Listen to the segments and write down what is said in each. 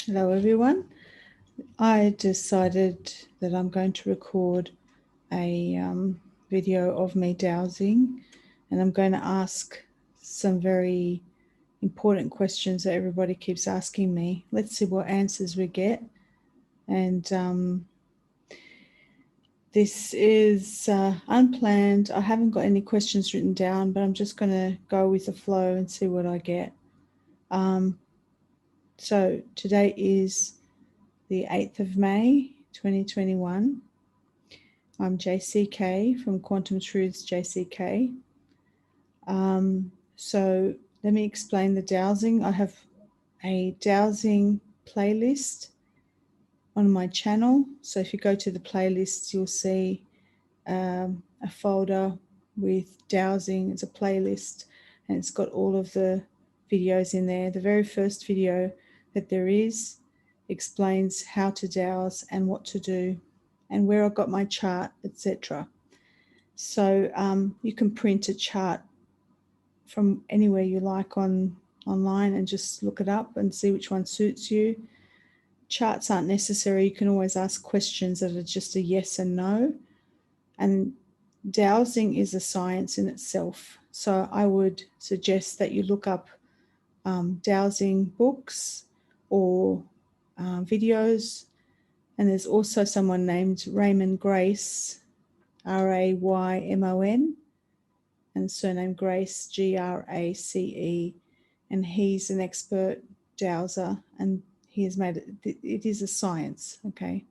Hello everyone. I decided that I'm going to record a video of me dowsing, and I'm going to ask some very important questions that everybody keeps asking me. Let's see what answers we get. And this is unplanned. I haven't got any questions written down, but I'm just going to go with the flow and see what I get. So today is the 8th of May 2021. I'm JCK from Quantum Truths JCK. So let me explain the dowsing. I have a dowsing playlist on my channel. So if you go to the playlist, you'll see a folder with dowsing. It's a playlist and it's got all of the videos in there. The very first video that there is explains how to dowse and what to do and where I got my chart, etc. So you can print a chart from anywhere you like online and just look it up and see which one suits you. Charts aren't necessary. You can always ask questions that are just a yes and no. And dowsing is a science in itself. So I would suggest that you look up dowsing books or videos. And there's also someone named Raymond Grace, Raymon, and surname Grace, Grace, and he's an expert dowser, and he has made it is a science. Okay.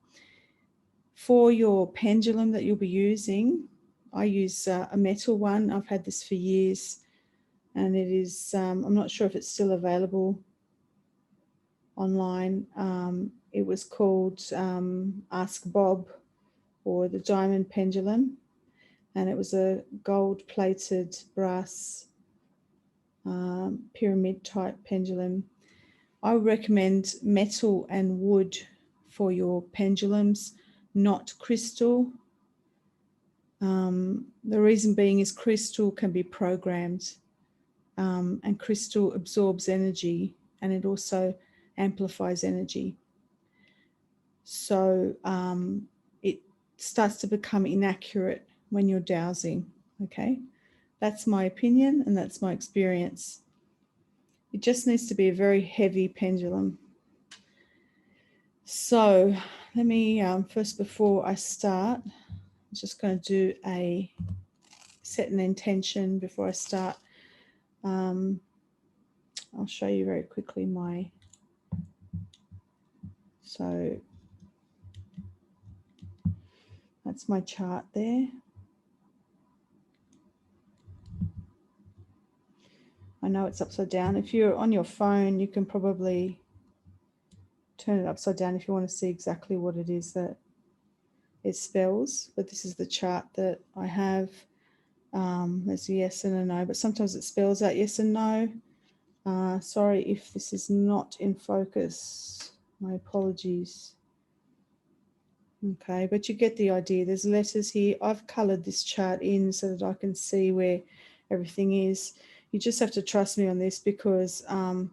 For your pendulum that you'll be using, I use a metal one. I've had this for years, and it is, I'm not sure if it's still available online. It was called Ask Bob, or the diamond pendulum, and it was a gold-plated brass pyramid type pendulum. I would recommend metal and wood for your pendulums, not crystal. The reason being is crystal can be programmed, and crystal absorbs energy, and it also amplifies energy. So it starts to become inaccurate when you're dowsing. Okay, that's my opinion and that's my experience. It just needs to be a very heavy pendulum. So let me first, before I start, I'm just going to do set an intention before I start. I'll show you very quickly so that's my chart there. I know it's upside down. If you're on your phone, you can probably turn it upside down if you want to see exactly what it is that it spells. But this is the chart that I have. There's a yes and a no, but sometimes it spells out yes and no. Sorry if this is not in focus. My apologies. Okay, but you get the idea. There's letters here. I've coloured this chart in so that I can see where everything is. You just have to trust me on this because from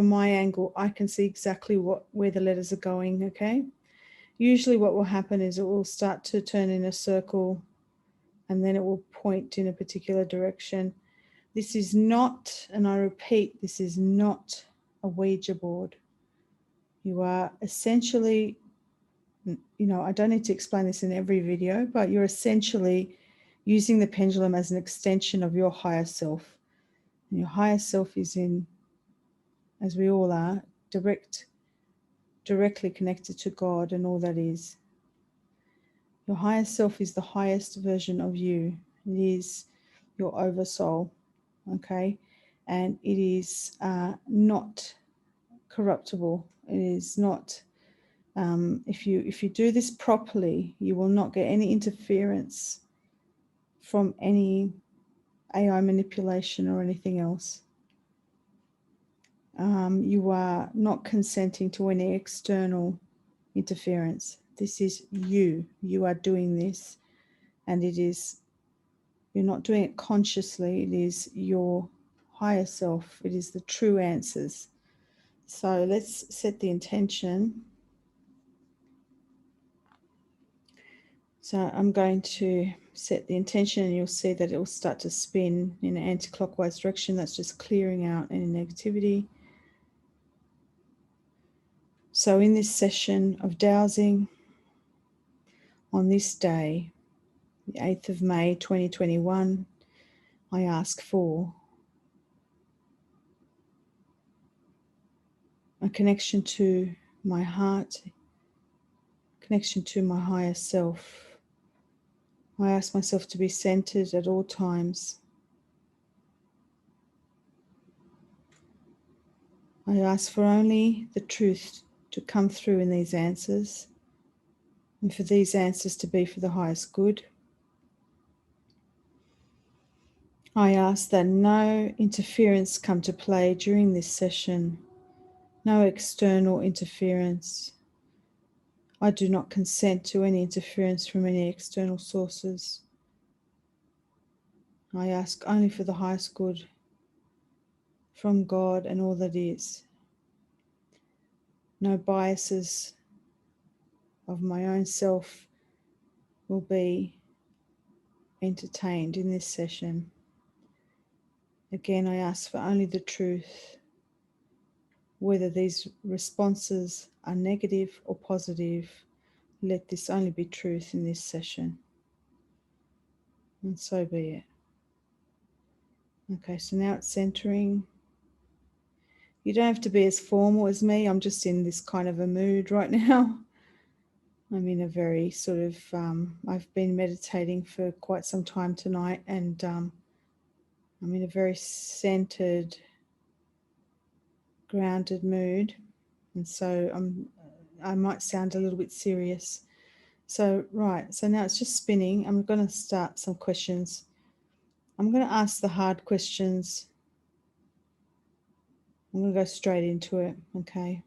my angle, I can see exactly where the letters are going, okay? Usually what will happen is it will start to turn in a circle and then it will point in a particular direction. This is not, and I repeat, this is not a Ouija board. You are essentially, I don't need to explain this in every video, but you're essentially using the pendulum as an extension of your higher self. And your higher self is in, as we all are, directly connected to God and all that is. Your higher self is the highest version of you. It is your oversoul, okay? And it is not corruptible. It is not, if you do this properly, you will not get any interference from any AI manipulation or anything else. You are not consenting to any external interference. This is you. You are doing this, and it is, you're not doing it consciously. It is your higher self. It is the true answers. So let's set the intention. So I'm going to set the intention, and you'll see that it will start to spin in an anti-clockwise direction. That's just clearing out any negativity. So in this session of dowsing, on this day, the 8th of May 2021, I ask for a connection to my heart, connection to my higher self. I ask myself to be centered at all times. I ask for only the truth to come through in these answers, and for these answers to be for the highest good. I ask that no interference come to play during this session, no external interference. I do not consent to any interference from any external sources. I ask only for the highest good from God and all that is. No biases of my own self will be entertained in this session. Again, I ask for only the truth, whether these responses are negative or positive. Let this only be truth in this session. And so be it. Okay, so now it's centering. You don't have to be as formal as me. I'm just in this kind of a mood right now. I'm in a very sort of, I've been meditating for quite some time tonight, and I'm in a very centered, grounded mood. And so I might sound a little bit serious. So, right, so now it's just spinning. I'm going to start some questions. I'm going to ask the hard questions. I'm going to go straight into it, okay?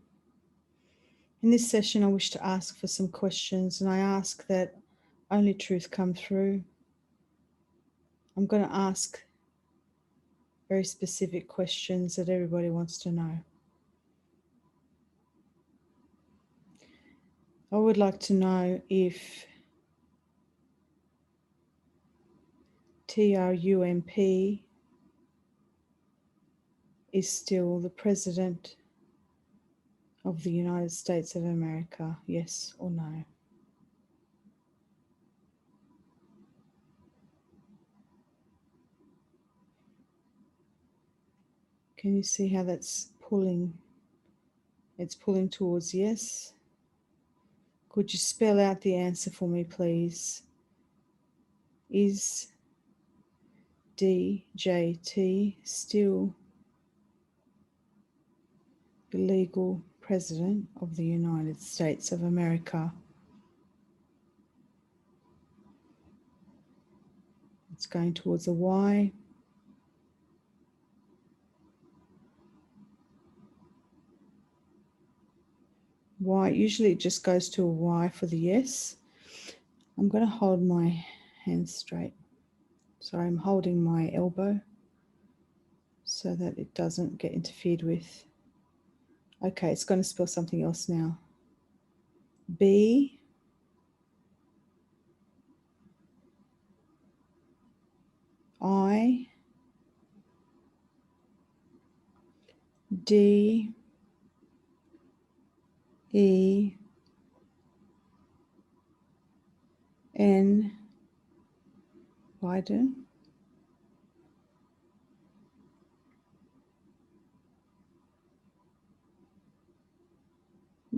In this session, I wish to ask for some questions, and I ask that only truth come through. I'm going to ask very specific questions that everybody wants to know. I would like to know if Trump is still the President of the United States of America, yes or no? Can you see how that's pulling? It's pulling towards yes. Could you spell out the answer for me, please? Is DJT still the legal President of the United States of America? It's going towards a Y. Y, usually it just goes to a Y for the yes. I'm going to hold my hands straight. Sorry, I'm holding my elbow so that it doesn't get interfered with. Okay, it's going to spell something else now. B, I, D, E, N, Biden,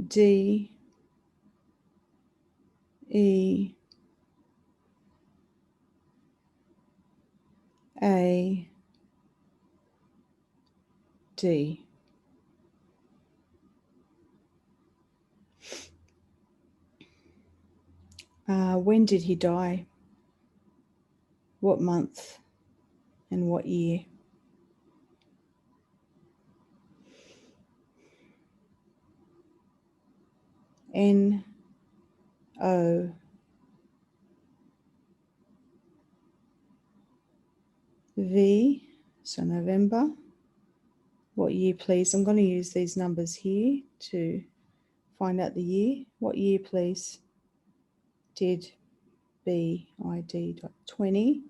D, E, A, D. When did he die? What month and what year? N, O, V, so November, What year, please? I'm going to use these numbers here to find out the year. What year, please, did BID.20?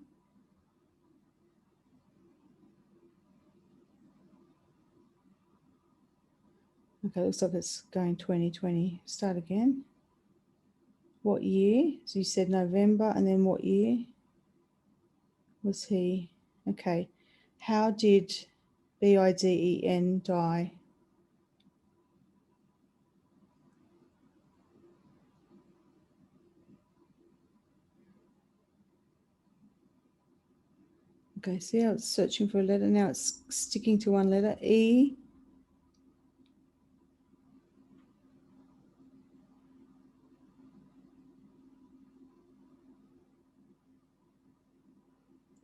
Okay, looks like it's going 2020. Start again. What year? So you said November, and then what year was he? Okay. How did BIDEN die? Okay, see how it's searching for a letter? Now it's sticking to one letter. E.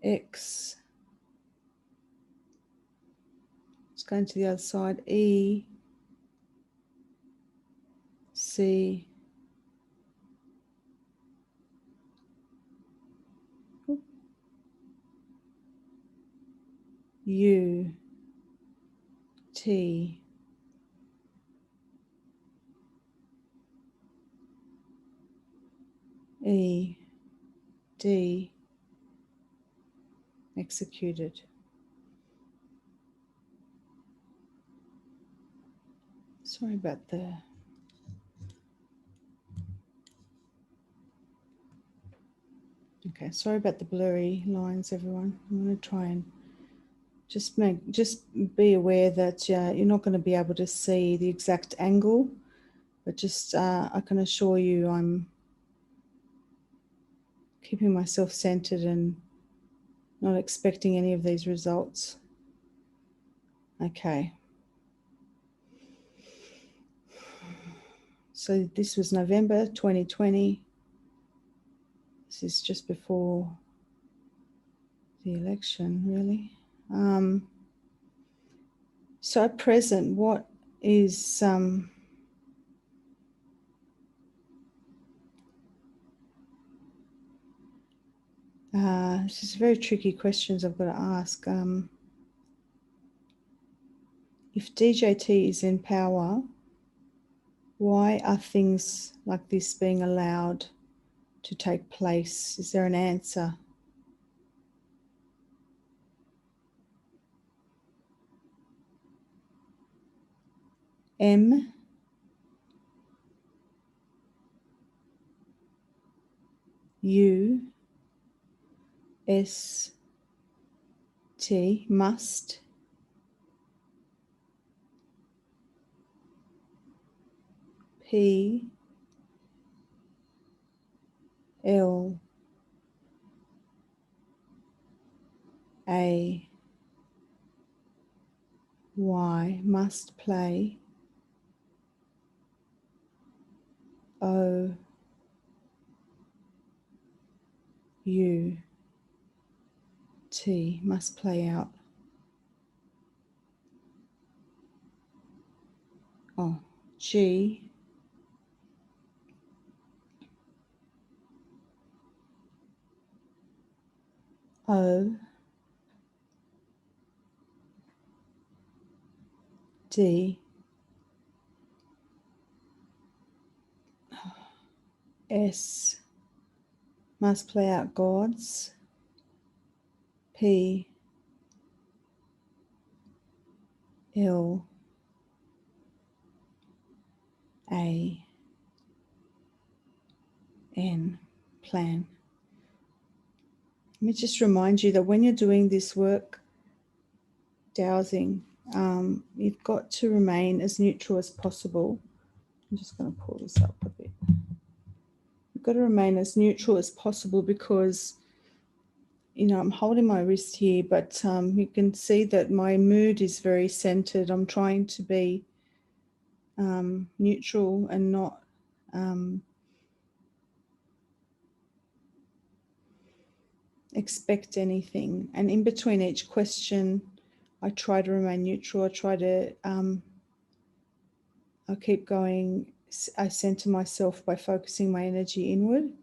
X. It's going to the other side. E. C. U. T. E. D. Executed. Sorry about the... Okay, sorry about the blurry lines, everyone. I'm going to try and just be aware that you're not going to be able to see the exact angle, but just I can assure you I'm keeping myself centered and not expecting any of these results. Okay. So this was November 2020. This is just before the election, really. So at present, what is this is very tricky questions I've got to ask. If DJT is in power, why are things like this being allowed to take place? Is there an answer? M. U. S. T. Must. P. L. A. Y. Must play. O. U. T. Must play out. Oh. G. O. D. S. Must play out gods. P. L. A. N. Plan. Let me just remind you that when you're doing this work, dowsing, you've got to remain as neutral as possible. I'm just going to pull this up a bit. You've got to remain as neutral as possible because, you know, I'm holding my wrist here, but you can see that my mood is very centered. I'm trying to be neutral and not expect anything. And in between each question, I try to remain neutral. I try to, I keep going. I center myself by focusing my energy inward.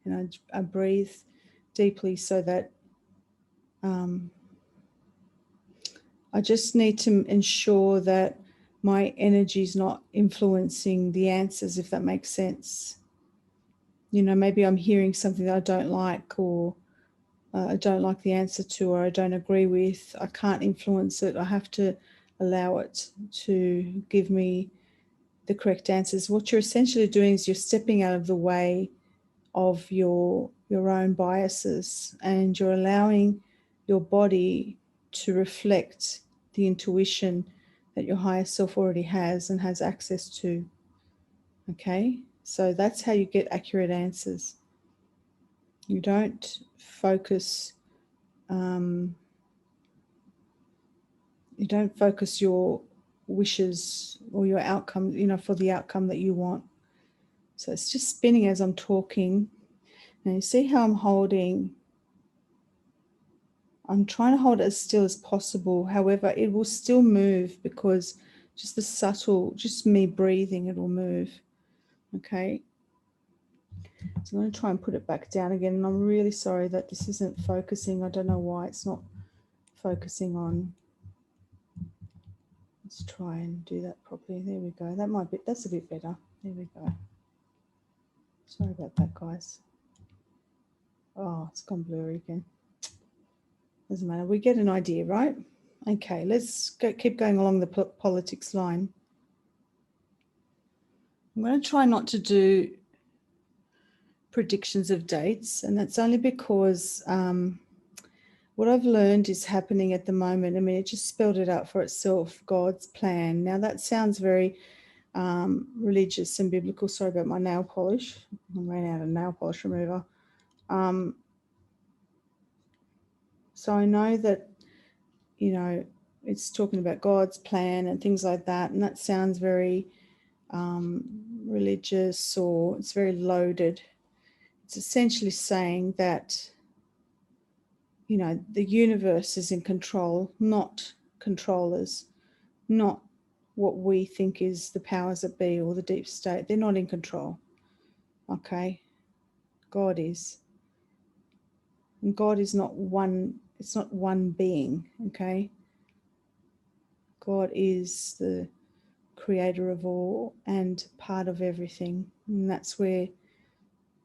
And I breathe deeply so that I just need to ensure that my energy is not influencing the answers, if that makes sense. You know, maybe I'm hearing something that I don't like, or I don't like the answer to, or I don't agree with. I can't influence it. I have to allow it to give me the correct answers. What you're essentially doing is you're stepping out of the way of your own biases, and you're allowing your body to reflect the intuition that your higher self already has and has access to. Okay, so that's how you get accurate answers. You don't focus your wishes or your outcome, you know, for the outcome that you want. So it's just spinning as I'm talking. Now you see how I'm trying to hold it as still as possible. However, it will still move because just the subtle, just me breathing, it will move. Okay. So I'm going to try and put it back down again. And I'm really sorry that this isn't focusing. I don't know why it's not focusing on. Let's try and do that properly. There we go. That's a bit better. There we go. Sorry about that, guys. Oh, it's gone blurry again. Doesn't matter. We get an idea, right? Okay, let's keep going along the politics line. I'm going to try not to do predictions of dates, and that's only because what I've learned is happening at the moment. I mean, it just spelled it out for itself, God's plan. Now, that sounds very religious and biblical. Sorry about my nail polish. I ran out of nail polish remover. So I know that, you know, it's talking about God's plan and things like that, and that sounds very religious, or it's very loaded. It's essentially saying that, you know, the universe is in control, not controllers, not what we think is the powers that be or the deep state. They're not in control. Okay? God is. And God is not one, it's not one being. Okay? God is the creator of all and part of everything. And that's where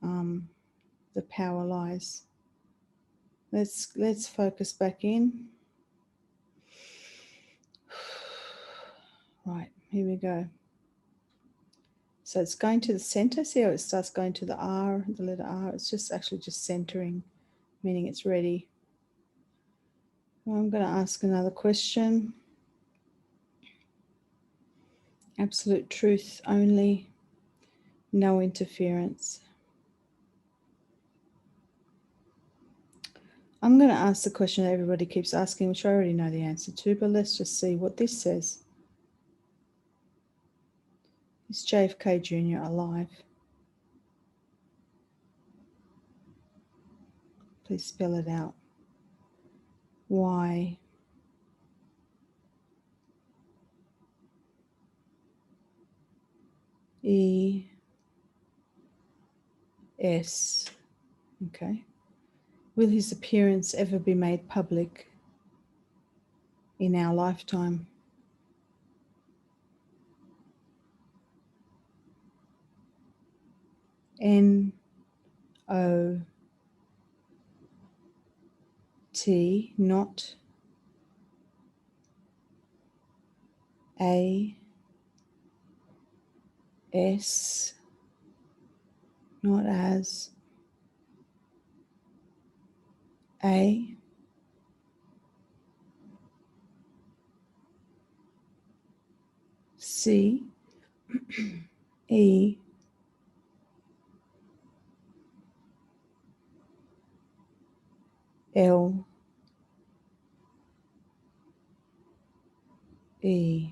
the power lies. Let's focus back in. Right, here we go. So it's going to the center. See how it starts going to the R, the letter R. It's just actually just centering, meaning it's ready. Well, I'm going to ask another question. Absolute truth only, no interference. I'm going to ask the question that everybody keeps asking, which I already know the answer to, but let's just see what this says. Is JFK Jr. alive? Please spell it out. Y E S. Okay. Will his appearance ever be made public in our lifetime? N-O-T, not A-S, not as, A, C, E, L, E,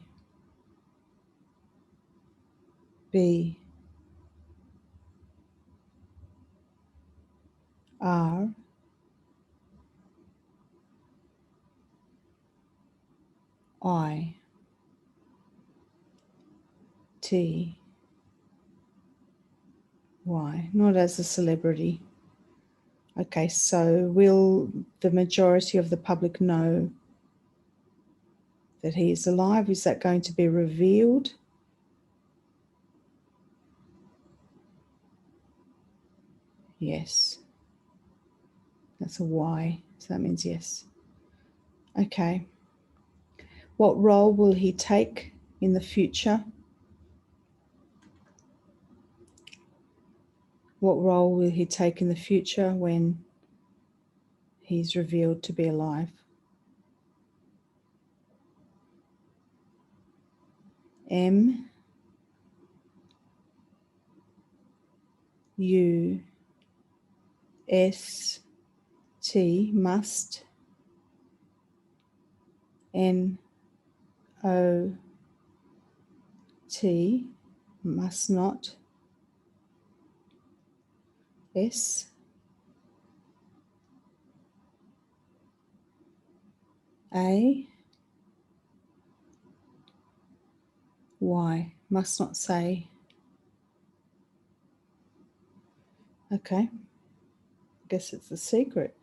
B, R, I, T, Y, not as a celebrity. Okay, so will the majority of the public know that he is alive? Is that going to be revealed? Yes. That's a Y, so that means yes. Okay. What role will he take in the future? What role will he take in the future when he's revealed to be alive? M U S T, must. N O T, must not. S A Y, must not say. Okay, I guess it's the secret.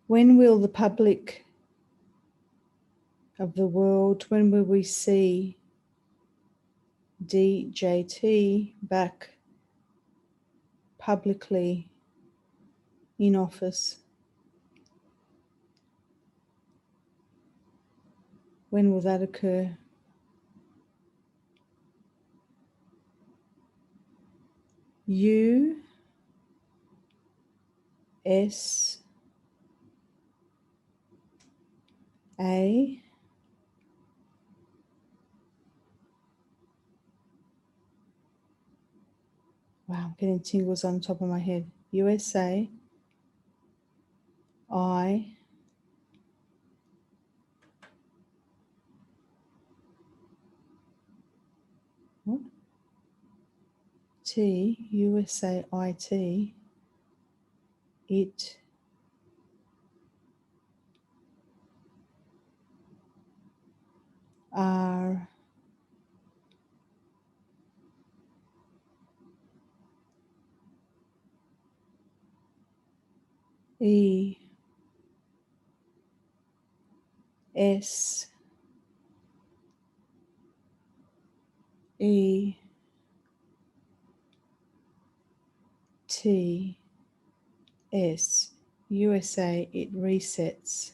When will the public of the world, when will we see DJT back publicly in office? When will that occur? U S A Wow, I'm getting tingles on the top of my head. USA I what? T USA IT it R E S E T S USA it resets.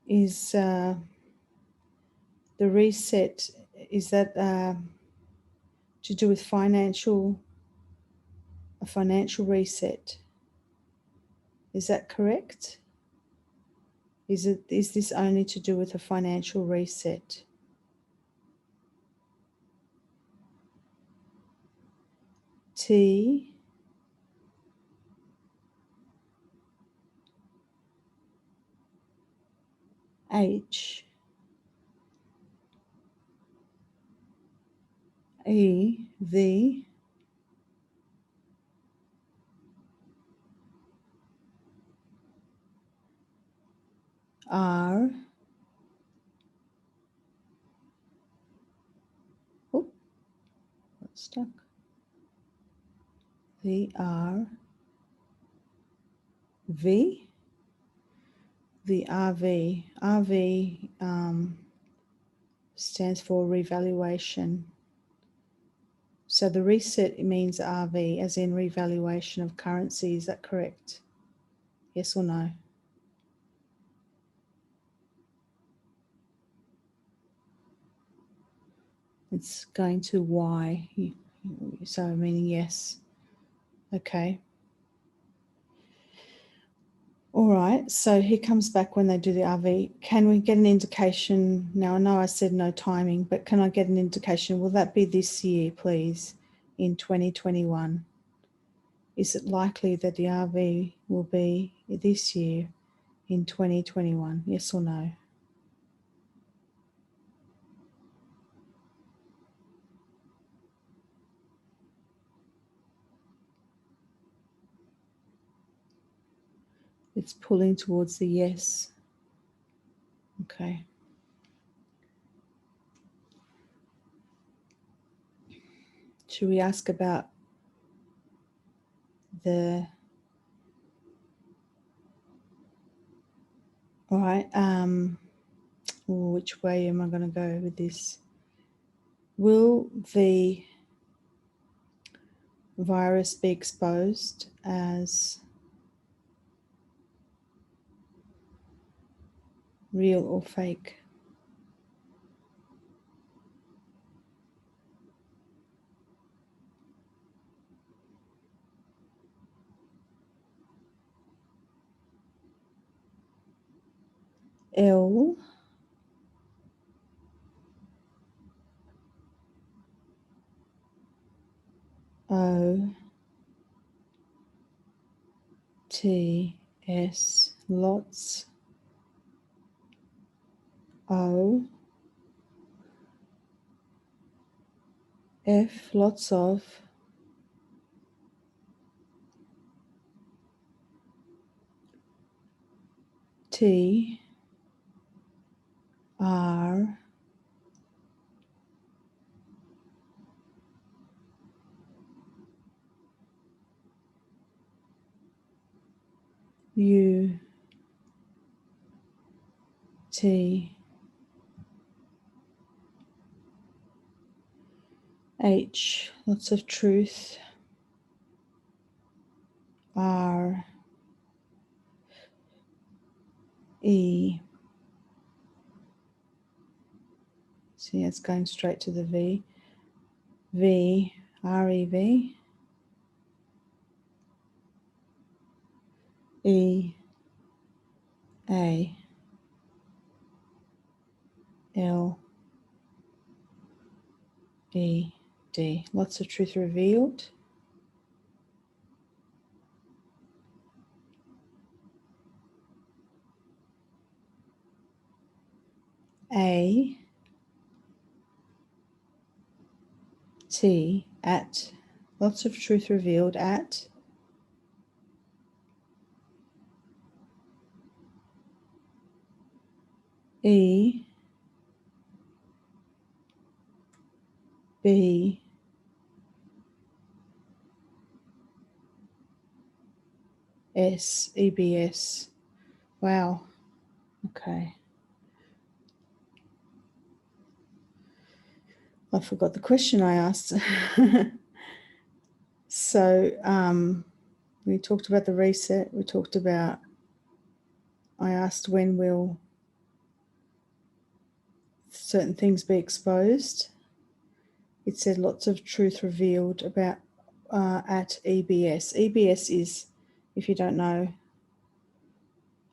Is the reset, is that to do with a financial reset? Is that correct? Is this only to do with a financial reset? T H E V R got stuck. V R V the RV. RV stands for revaluation. So the reset means RV, as in revaluation of currency. Is that correct? Yes or no? It's going to Y, so meaning yes. Okay. All right, so he comes back when they do the RV. Can we get an indication? Now, I know I said no timing, but can I get an indication? Will that be this year, please, in 2021? Is it likely that the RV will be this year in 2021? Yes or no? It's pulling towards the yes. Okay. Should we ask about the... All right, which way am I going to go with this? Will the virus be exposed as real or fake? L O T S, lots. O F, lots of. T R U T H, lots of truth. R E, see, it's going straight to the V. V, R E V. E A L E D, lots of truth revealed. A T, at, lots of truth revealed at. E B S, EBS. Wow. Okay. I forgot the question I asked. So we talked about the reset. We talked about, I asked when will certain things be exposed. It said lots of truth revealed about at EBS. EBS is, if you don't know,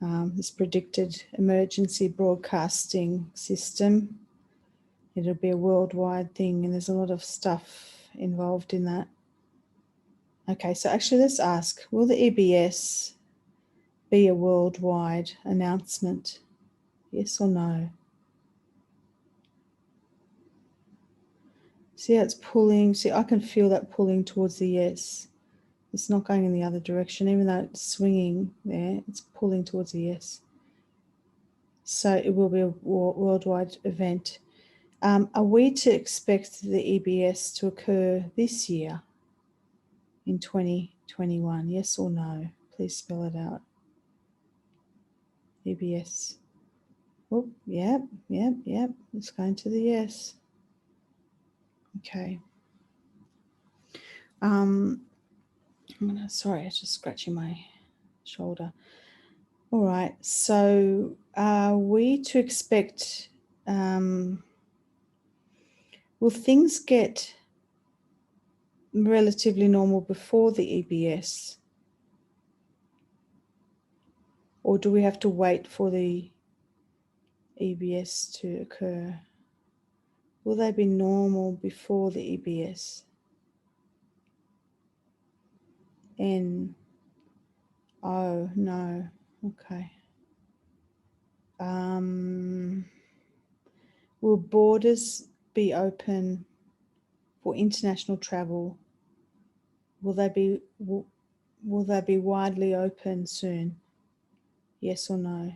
this predicted emergency broadcasting system. It'll be a worldwide thing, and there's a lot of stuff involved in that. Okay, so actually let's ask, will the EBS be a worldwide announcement? Yes or no? See how it's pulling? See, I can feel that pulling towards the yes. It's not going in the other direction, even though it's swinging there, it's pulling towards the yes. So it will be a worldwide event. Are we to expect the EBS to occur this year in 2021? Yes or no? Please spell it out. EBS. Oh, yep. It's going to the yes. Okay. Sorry, I was just scratching my shoulder. All right. So are we to expect, will things get relatively normal before the EBS? Or do we have to wait for the EBS to occur? Will they be normal before the EBS? N, O, no. Okay. Will borders be open for international travel? Will they be widely open soon? Yes or no?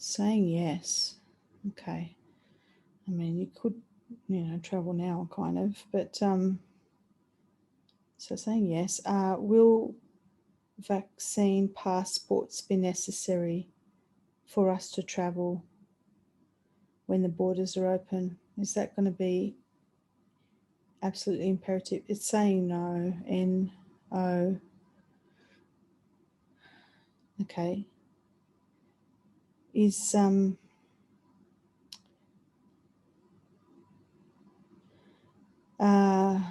Saying yes. Okay. I mean, you could, travel now, kind of, but so saying yes. Will vaccine passports be necessary for us to travel when the borders are open? Is that going to be absolutely imperative? It's saying no. No. Okay. Is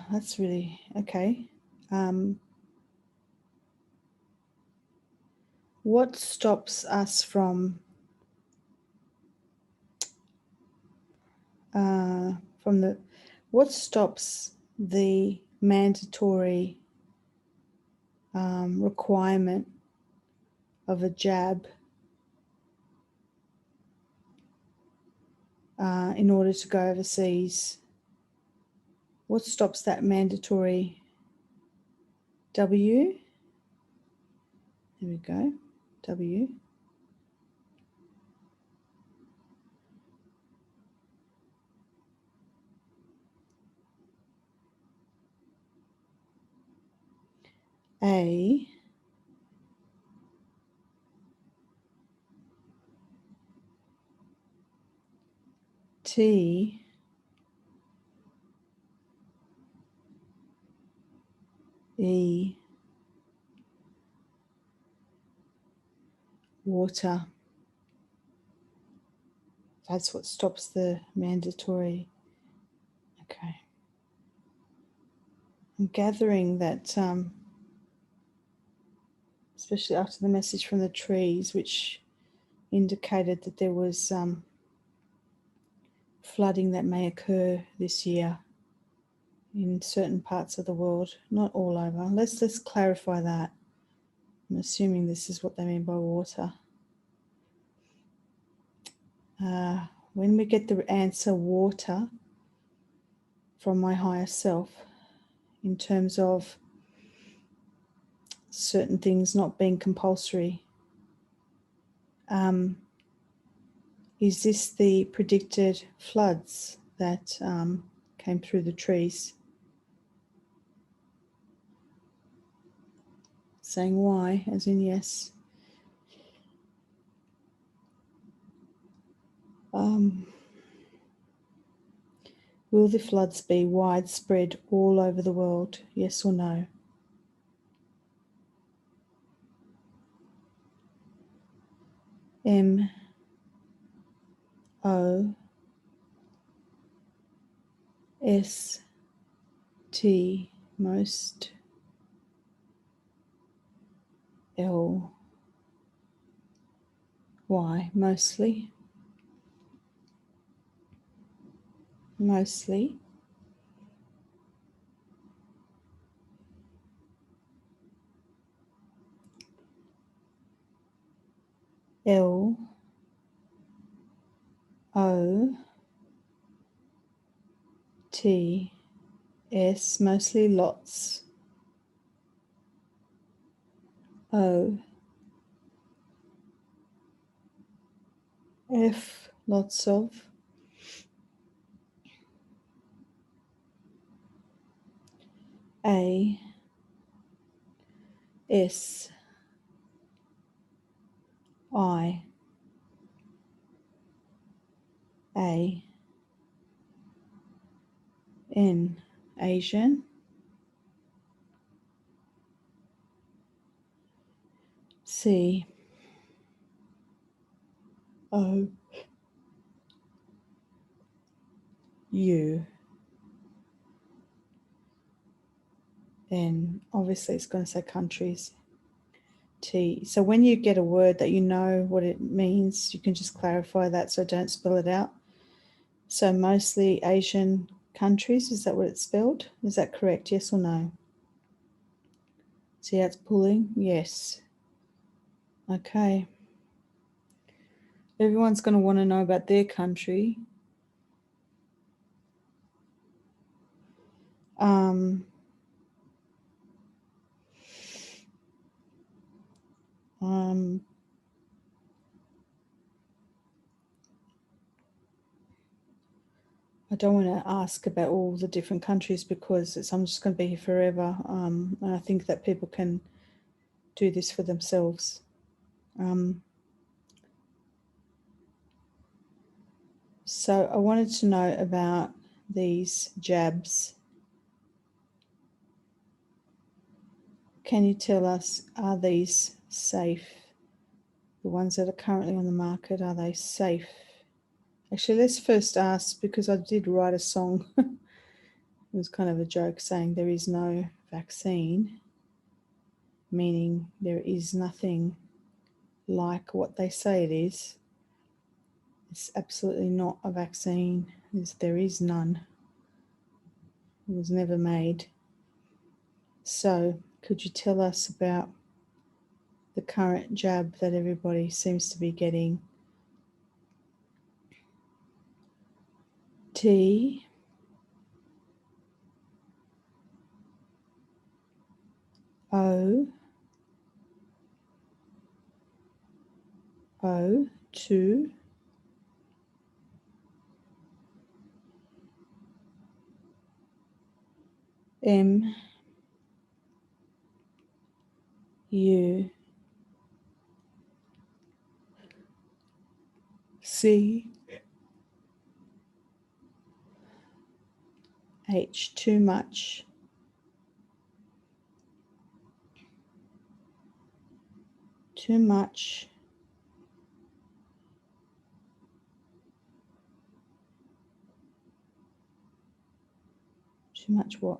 that's really okay. What stops us from what stops the mandatory requirement of a jab in order to go overseas? What stops that mandatory W? There we go. W. A. T. E. Water. That's what stops the mandatory. Okay. I'm gathering that, especially after the message from the trees, which indicated that there was flooding that may occur this year in certain parts of the world, not all over. Let's clarify that. I'm assuming this is what they mean by water. When we get the answer water from my higher self, in terms of certain things not being compulsory, is this the predicted floods that came through the trees? Saying why, as in yes. Will the floods be widespread all over the world? Yes or no? M O S T, most. L Y, mostly. Mostly. L O T S, mostly, lots. O F, lots of. A S I A N, Asian. C O U N, obviously it's going to say countries. T. So when you get a word that you know what it means, you can just clarify that so don't spell it out. So mostly Asian countries, is that what it's spelled? Is that correct? Yes or no? See how it's pulling? Yes. Okay. Everyone's going to want to know about their country. don't want to ask about all the different countries because I'm just going to be here forever. And I think that people can do this for themselves. So I wanted to know about these jabs. Can you tell us, are these safe? The ones that are currently on the market, are they safe? Actually, let's first ask, because I did write a song. It was kind of a joke saying there is no vaccine, meaning there is nothing like what they say it is. It's absolutely not a vaccine. There is none. It was never made. So could you tell us about the current jab that everybody seems to be getting? T O 2 M U C H, too much. Too much. Too much what?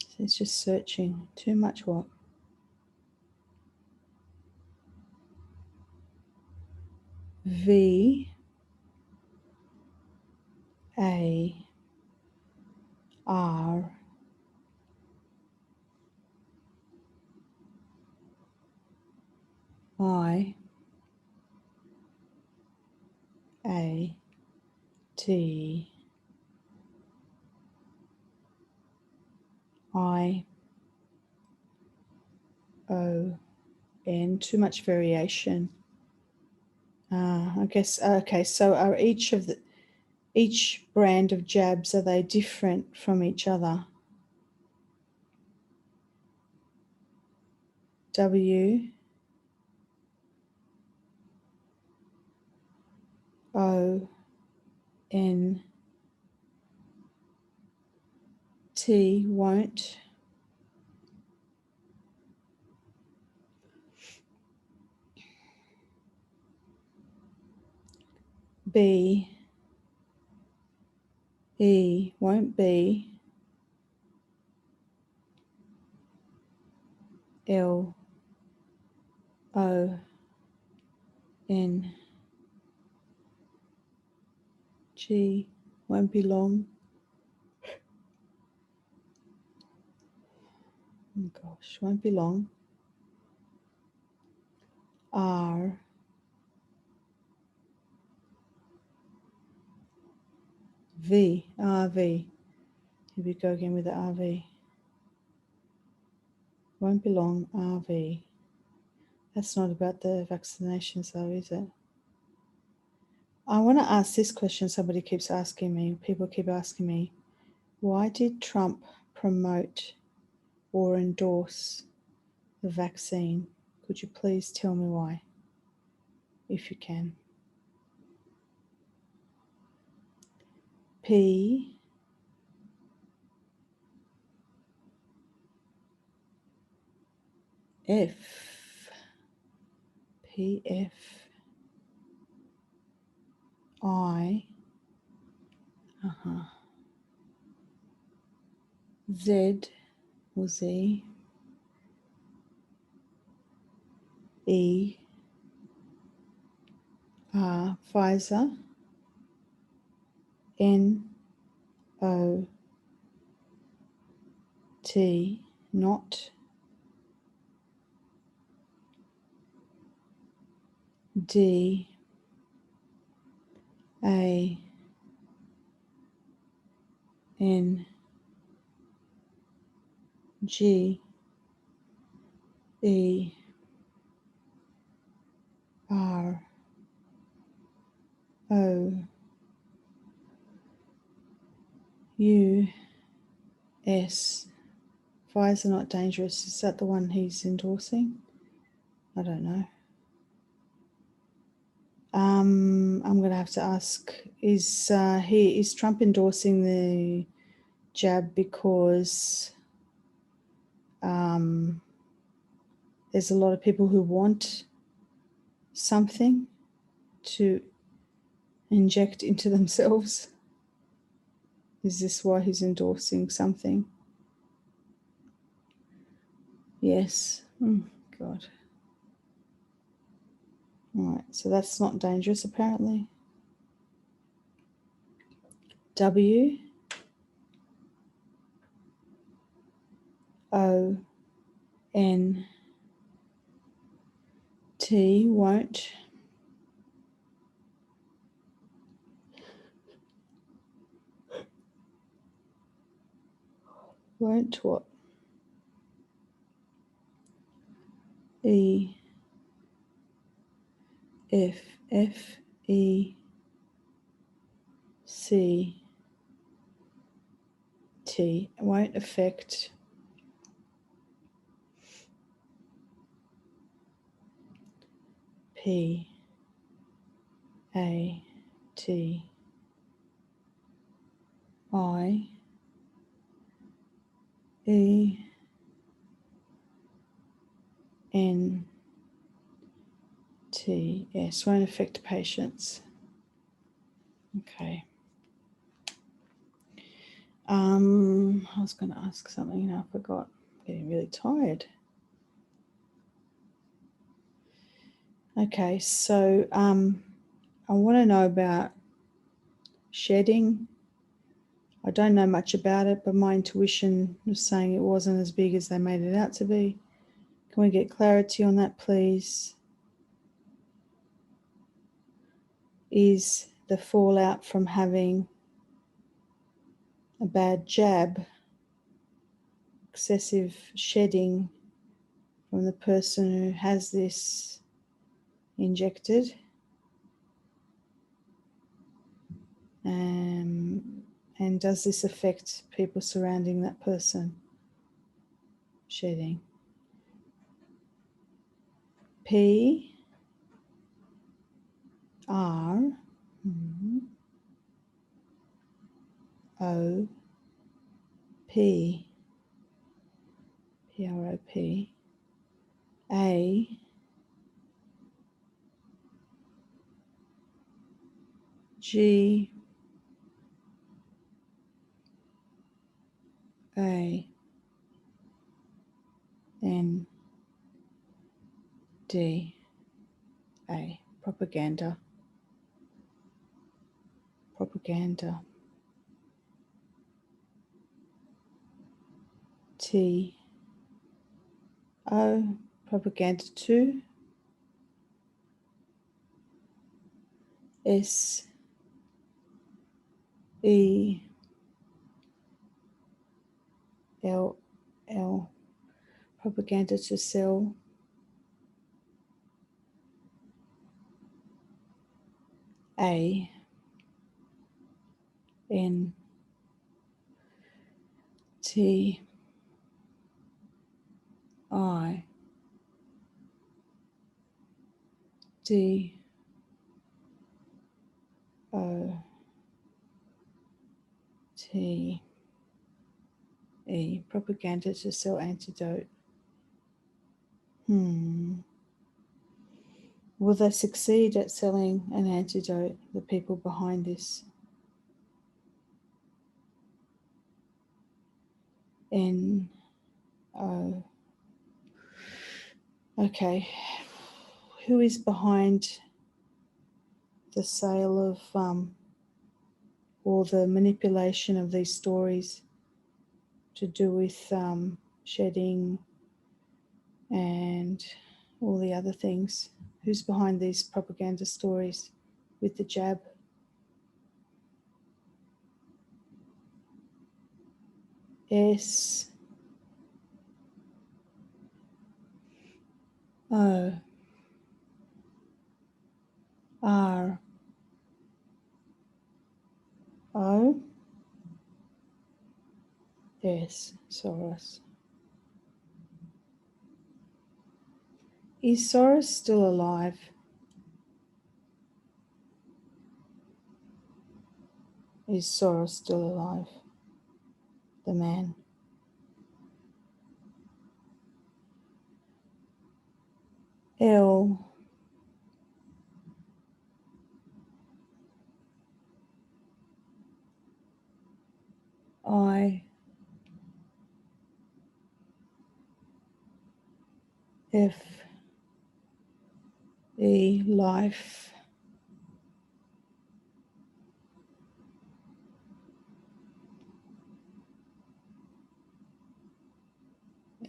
So it's just searching. Too much what? V A R I A T I O N. Too much variation. I guess, okay, so are each brand of jabs, are they different from each other? W O N T, won't. B E, won't be. L O N G, won't be long. Oh gosh, won't be long. R V, RV. Here we go again with the RV. Won't be long, RV. That's not about the vaccinations though, is it? I want to ask this question. Somebody keeps asking me, people keep asking me, why did Trump promote or endorse the vaccine? Could you please tell me why, if you can? P F P F I Z or Z E R, Pfizer. N O T, not. D A N G E R O U S. Fires are not dangerous. Is that the one he's endorsing? I don't know. I'm going to have to ask, is Trump endorsing the jab because there's a lot of people who want something to inject into themselves? Is this why he's endorsing something? Yes. God. All right, so that's not dangerous apparently. W O N T, won't. Won't what? E F F E C T, won't affect P A T I E N T S, won't affect patients. Okay. I was going to ask something and I forgot. I'm getting really tired. Okay, so I want to know about shedding. I don't know much about it, but my intuition was saying it wasn't as big as they made it out to be. Can we get clarity on that, please? Is the fallout from having a bad jab, excessive shedding from the person who has this injected? And does this affect people surrounding that person shedding? P R O P P R O P A G A N D A, propaganda. Propaganda. T O, propaganda 2. S E L L, propaganda to sell. A N T I D O T E, propaganda to sell antidote. Will they succeed at selling an antidote, the people behind this? N O. Okay. Who is behind the sale of or the manipulation of these stories to do with shedding and all the other things? Who's behind these propaganda stories with the jab? S O R O. Yes, Soros. Is Soros still alive? Is Soros still alive? The man. L. I. F. E. Life.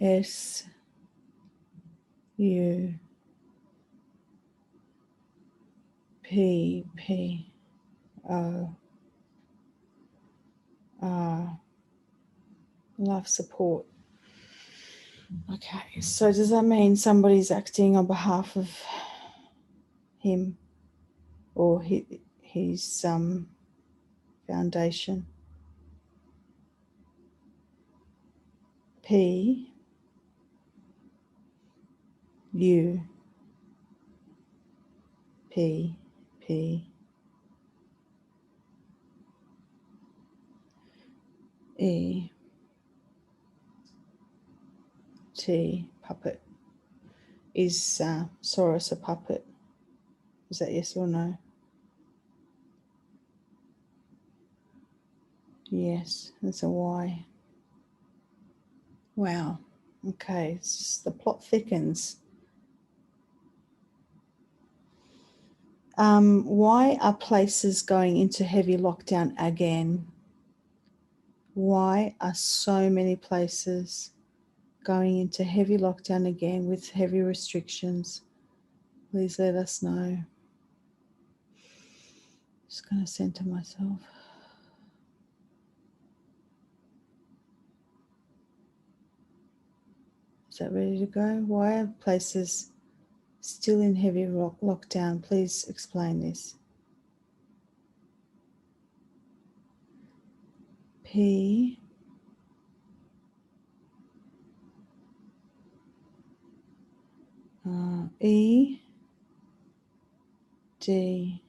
S. U. P. P. O. R. Life support. Okay, so does that mean somebody's acting on behalf of him or his foundation? P. U. P. P. E. T. Puppet. Is Soros a puppet? Is that yes or no? Yes, that's a Y. Wow. Okay, it's just the plot thickens. Why are places going into heavy lockdown again? Why are so many places going into heavy lockdown again with heavy restrictions? Please let us know. Just going to center myself. Is that ready to go? Why are places still in heavy lockdown? Please explain this. P. E. D.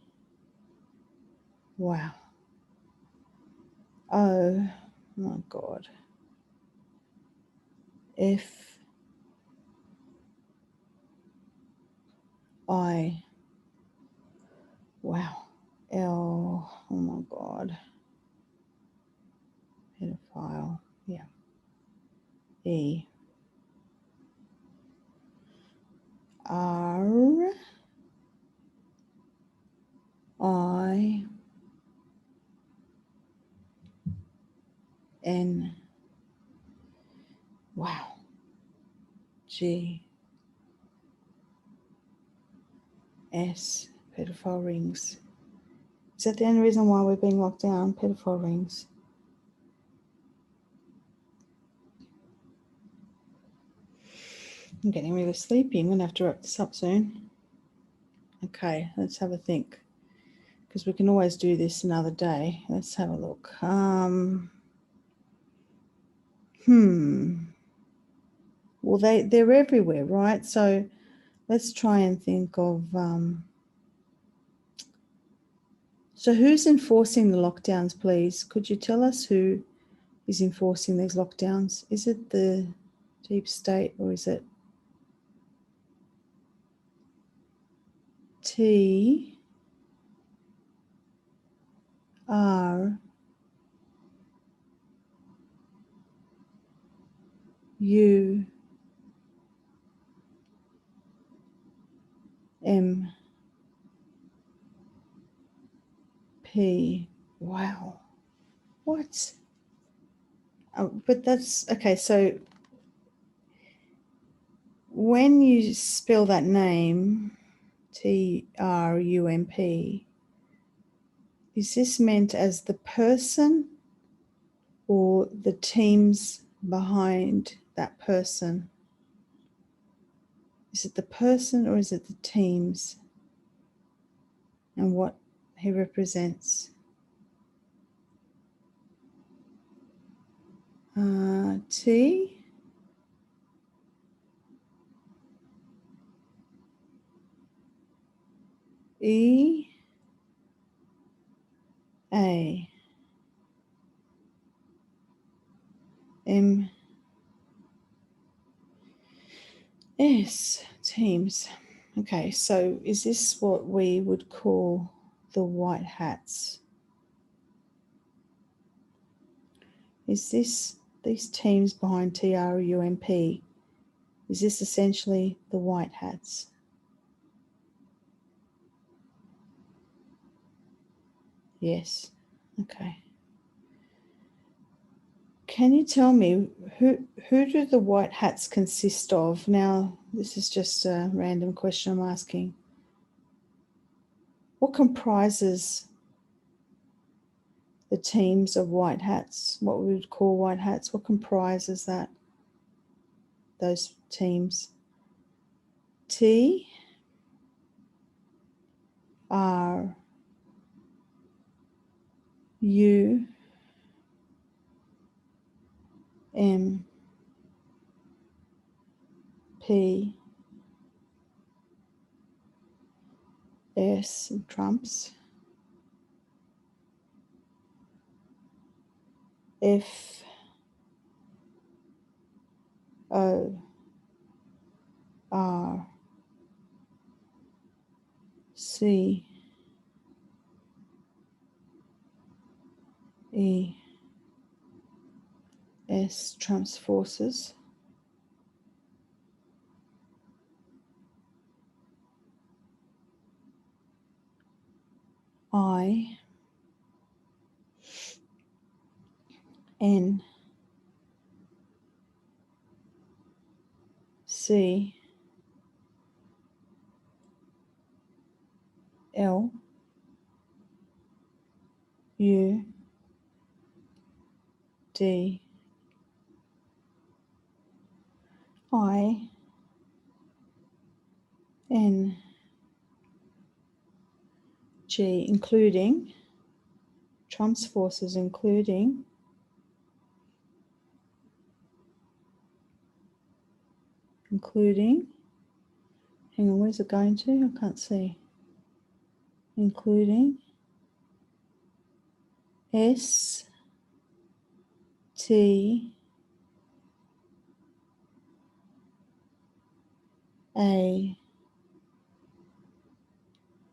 Wow. Oh my God. F. I. Wow. L. Oh my God. Pedophile. Yeah. E. R. I. N. Wow. G. S. Pedophile rings. Is that the only reason why we're being locked down? Pedophile rings. I'm getting really sleepy. I'm going to have to wrap this up soon. Okay, let's have a think. Because we can always do this another day. Let's have a look. Well, they're everywhere, right? So let's try and think of... So who's enforcing the lockdowns, please? Could you tell us who is enforcing these lockdowns? Is it the deep state or is it T R U M P? Wow. What? Oh, but that's okay. So when you spell that name, TRUMP, is this meant as the person or the teams behind that person? Is it the person or is it the teams and what he represents? T, E, A, M, S, teams. Okay, so is this what we would call the white hats? Is this these teams behind TRUMP? Is this essentially the white hats? Yes. Okay. Can you tell me who do the white hats consist of? Now, this is just a random question I'm asking. What comprises the teams of white hats? What we would call white hats? What comprises that? Those teams? T, R, U, M, P, S, trumps, F, O, R, C, E, S, trumps forces, I, N, C, L, U, D, I, N, G, including trumps forces, including hang on, where's it going to? I can't see. Including S, T, A,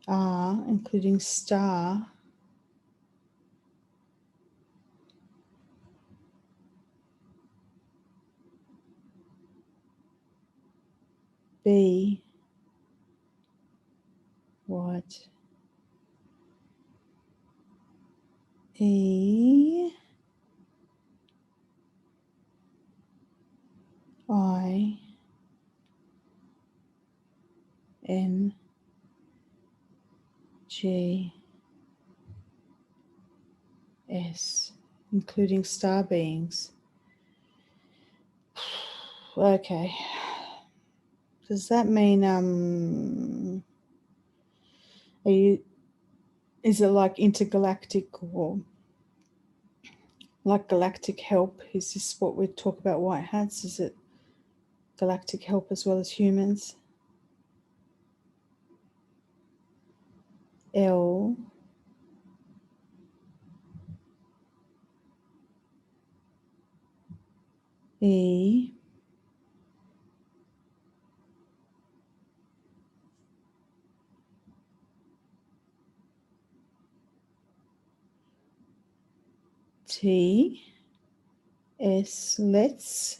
R, including star, B, what? E, I, N, G, S, including star beings. Okay. Does that mean is it like intergalactic or like galactic help? Is this what we talk about white hats? Is it galactic help as well as humans? L, E, T, S, let's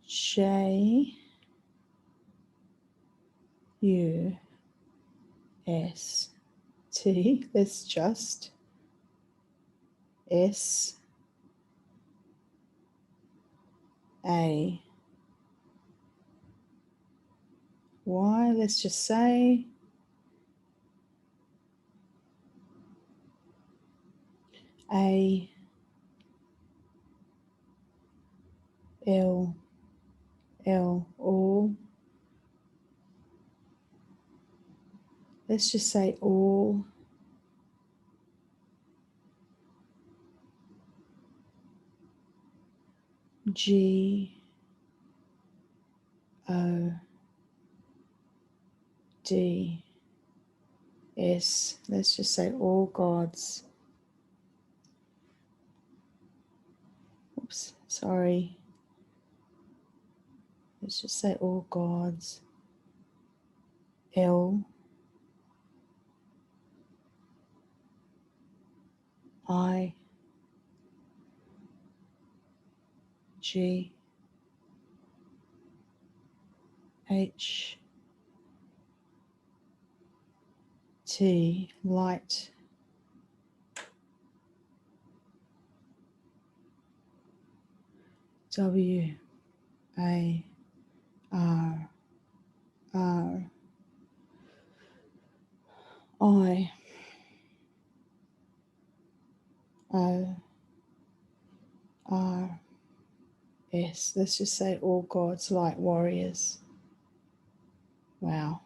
J, U, S, T, let's just S, A, Y, let's just say A, L, all. Let's just say all G O D S. Let's just say all gods. Oops, sorry. Let's just say all gods. L I G H T, light. W A R R I O R S. Let's just say all gods, light warriors. Wow.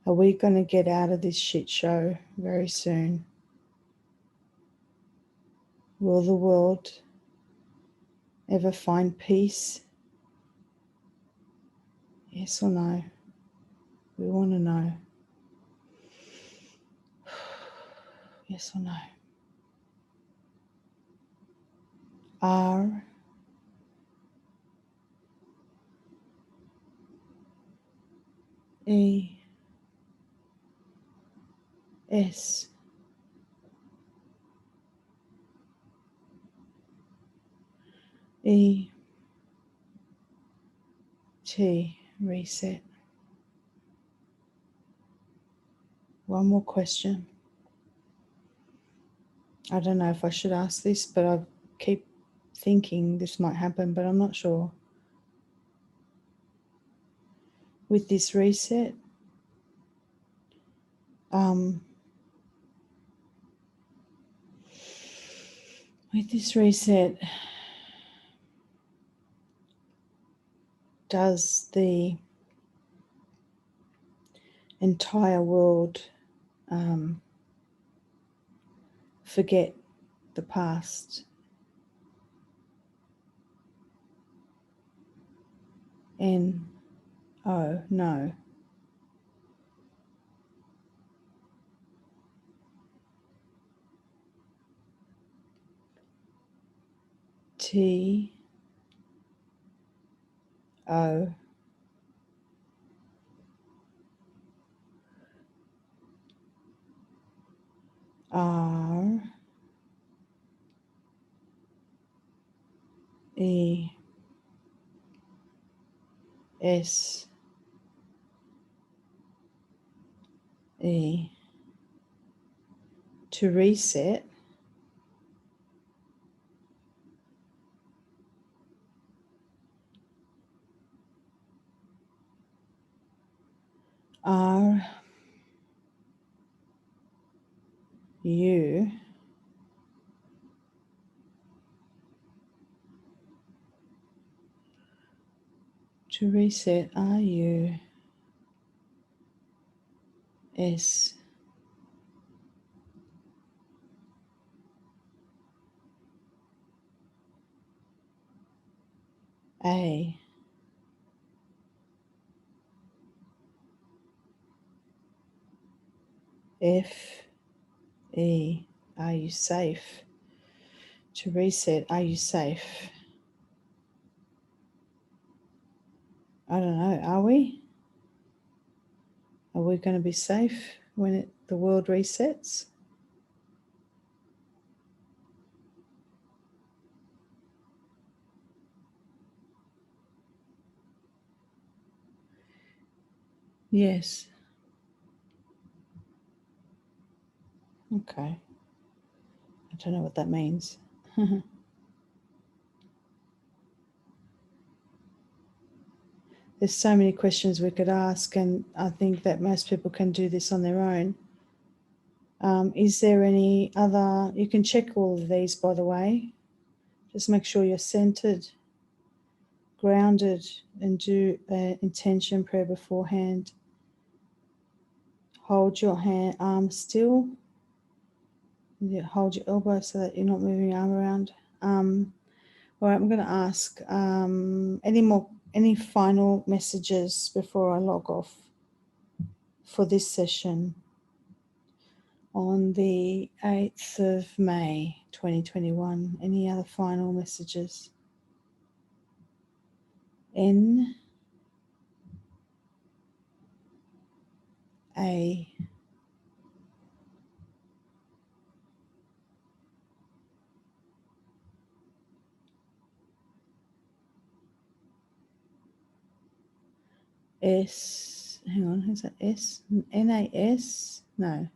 Are we going to get out of this shit show very soon? Will the world ever find peace? Yes or no? We want to know. Yes or no? R E S E T, reset. One more question. I don't know if I should ask this, but I keep thinking this might happen, but I'm not sure. With this reset, does the entire world forget the past? No. T O R E S E. To reset, R U to reset, R U S A F E. Are you safe? To reset, are you safe? I don't know, are we? Are we going to be safe when the world resets? Yes. Okay. I don't know what that means. There's so many questions we could ask, and I think that most people can do this on their own. Is there any other? You can check all of these, by the way. Just make sure you're centered, grounded, and do an intention prayer beforehand. Hold your arm still. You hold your elbow so that you're not moving your arm around. All right, I'm going to ask any final messages before I log off for this session on the 8th of May 2021. Any other final messages? N A S, hang on, is that S? NAS? No.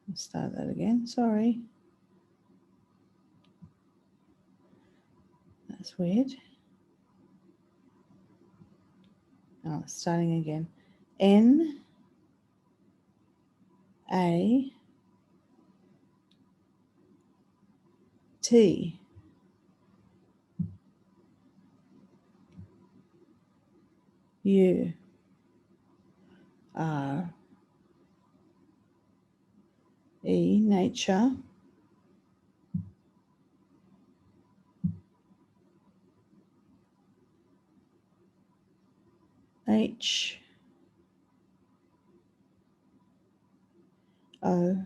I'll start that again, sorry. That's weird. Oh, starting again. N A T U R E, nature. H O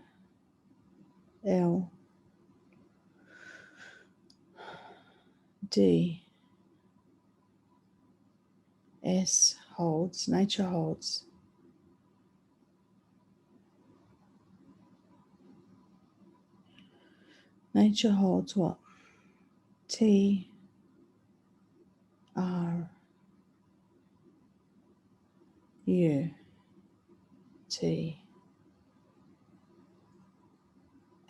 L D S, holds, nature holds. Nature holds what? T R U T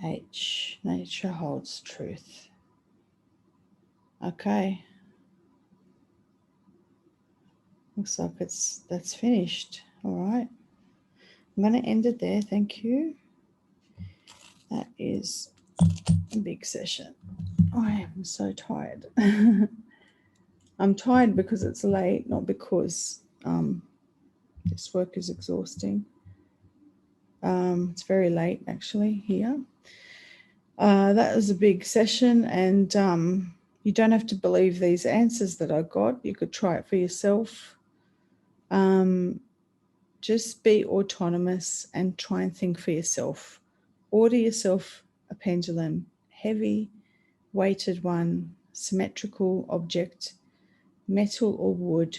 H. Nature holds truth. Okay. Looks like that's finished. All right. I'm going to end it there. Thank you. That is a big session. I am so tired. I'm tired because it's late, not because this work is exhausting. It's very late actually here. That was a big session, and you don't have to believe these answers that I got. You could try it for yourself. Just be autonomous and try and think for yourself. Order yourself a pendulum, heavy, weighted one, symmetrical object, metal or wood.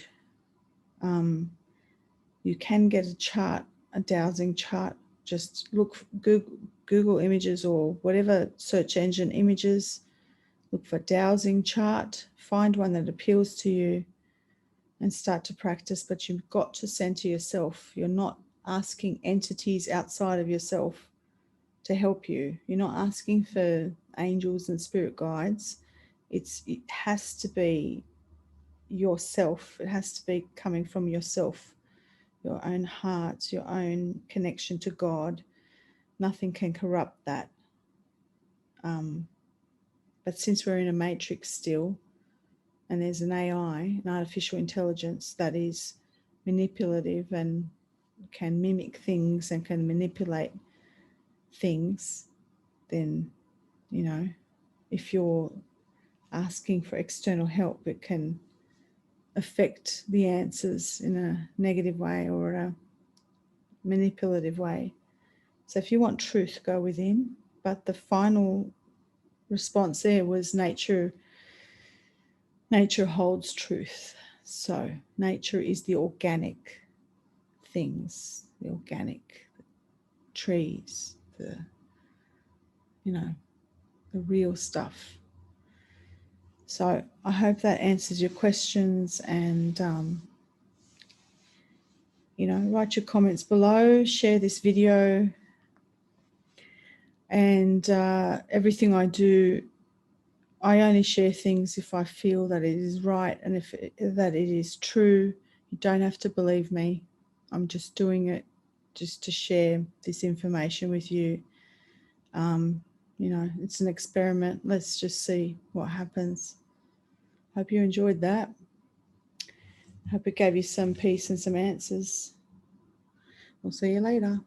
You can get a chart, a dowsing chart. Just look, Google images or whatever search engine images. Look for dowsing chart. Find one that appeals to you and start to practice. But you've got to center yourself. You're not asking entities outside of yourself to help you. You're not asking for angels and spirit guides. It has to be yourself. It has to be coming from yourself, your own heart, your own connection to God. Nothing can corrupt that. But since we're in a matrix still, and there's an AI, an artificial intelligence that is manipulative and can mimic things and can manipulate things, then, you know, if you're asking for external help, it can affect the answers in a negative way or a manipulative way. So if you want truth, go within. But the final response there was nature holds truth. So nature is the organic things, the organic trees, the real stuff. So I hope that answers your questions, and write your comments below, share this video, and everything I do, I only share things if I feel that it is right and that it is true. You don't have to believe me. I'm just doing it just to share this information with you. It's an experiment. Let's just see what happens. Hope you enjoyed that. Hope it gave you some peace and some answers. We'll see you later.